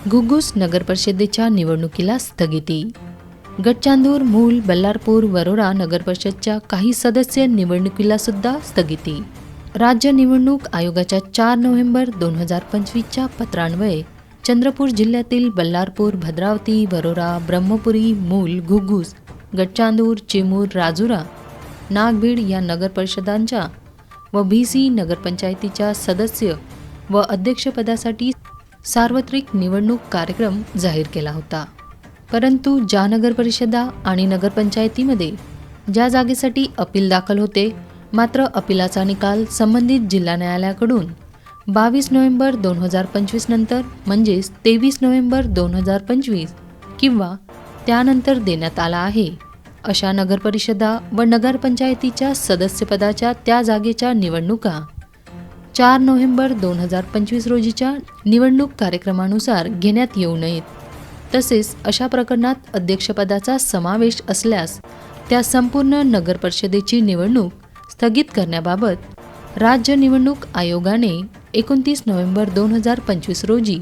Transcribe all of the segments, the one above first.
घुग्गुस नगरपरिषदेच्या निवडणुकीला स्थगिती. गडचांदूर, मूल, बल्लारपूर, वरोरा नगरपरिषदच्या काही सदस्य निवडणुकीला सुद्धा स्थगिती. राज्य निवडणूक आयोगाच्या 4 नोव्हेंबर 2025च्या पत्रान्वये चंद्रपूर जिल्ह्यातील बल्लारपूर, भद्रावती, वरोरा, ब्रह्मपुरी, मूल, घुग्गुस, गडचांदूर, चिमूर, राजुरा, नागभीड या नगरपरिषदांच्या व BC नगरपंचायतीच्या सदस्य व अध्यक्षपदासाठी सार्वत्रिक निवडणूक कार्यक्रम जाहीर केला होता. परंतु ज्या नगरपरिषदा आणि नगरपंचायतीमध्ये ज्या जागेसाठी अपील दाखल होते, मात्र अपिलाचा निकाल संबंधित जिल्हा न्यायालयाकडून 22 नोव्हेंबर 2025 नंतर म्हणजेच 23 नोव्हेंबर 2025 किंवा त्यानंतर देण्यात आला आहे. अशा नगरपरिषदा व नगरपंचायतीच्या सदस्यपदाच्या त्या जागेच्या निवडणुका 4 नोव्हेंबर 2025 रोजीच्या निवडणूक कार्यक्रमानुसार घेण्यात येऊ नयेत. तसेच अशा प्रकरणात अध्यक्षपदाचा समावेश असल्यास त्या संपूर्ण नगरपरिषदेची निवडणूक स्थगित करण्याबाबत राज्य निवडणूक आयोगाने 29 नोव्हेंबर 2025 रोजी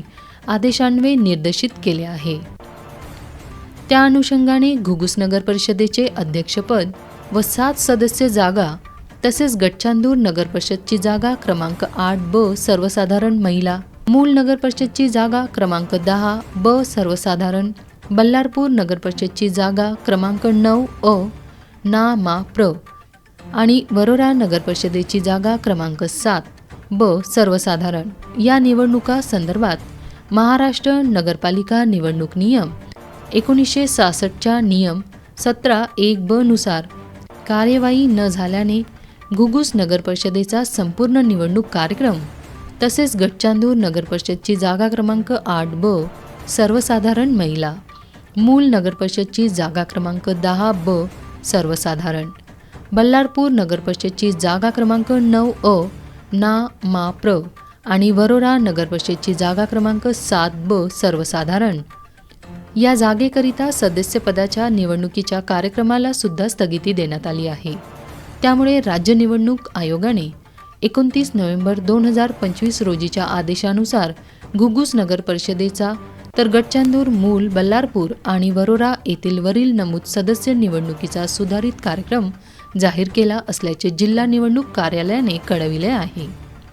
आदेशान्वये निर्देशित केले आहे. त्या अनुषंगाने घुग्गुस नगरपरिषदेचे अध्यक्षपद व 7 सदस्य जागा तसेच गडचांदूर नगरपरिषदची जागा क्रमांक 8B सर्वसाधारण महिला, मूल नगरपरिषदची जागा क्रमांक 10B सर्वसाधारण, बल्लारपूर नगरपरिषदची जागा क्रमांक 9A ना मा प्र आणि वरोरा नगरपरिषदेची जागा क्रमांक 7B सर्वसाधारण या निवडणुका संदर्भात महाराष्ट्र नगरपालिका निवडणूक नियम 1966च्या नियम 17(1)B नुसार कार्यवाही न झाल्याने घुग्गुस नगरपरिषदेचा संपूर्ण निवडणूक कार्यक्रम तसेच गडचांदूर नगरपरिषदची जागा क्रमांक 8B सर्वसाधारण महिला, मूल नगरपरिषदची जागा क्रमांक 10B सर्वसाधारण, बल्लारपूर नगरपरिषदची जागा क्रमांक 9A ना मा प्र आणि वरोरा नगरपरिषदची जागा क्रमांक 7B सर्वसाधारण या जागेकरिता सदस्यपदाच्या निवडणुकीच्या कार्यक्रमाला सुद्धा स्थगिती देण्यात आली आहे. त्यामुळे राज्य निवडणूक आयोगाने 29 नोव्हेंबर 2025 रोजीच्या आदेशानुसार घुग्गुस नगरपरिषदेचा तर गडचांदूर, मूल, बल्लारपूर आणि वरोरा येथील वरील नमूद सदस्य निवडणुकीचा सुधारित कार्यक्रम जाहीर केला असल्याचे जिल्हा निवडणूक कार्यालयाने कळविले आहे.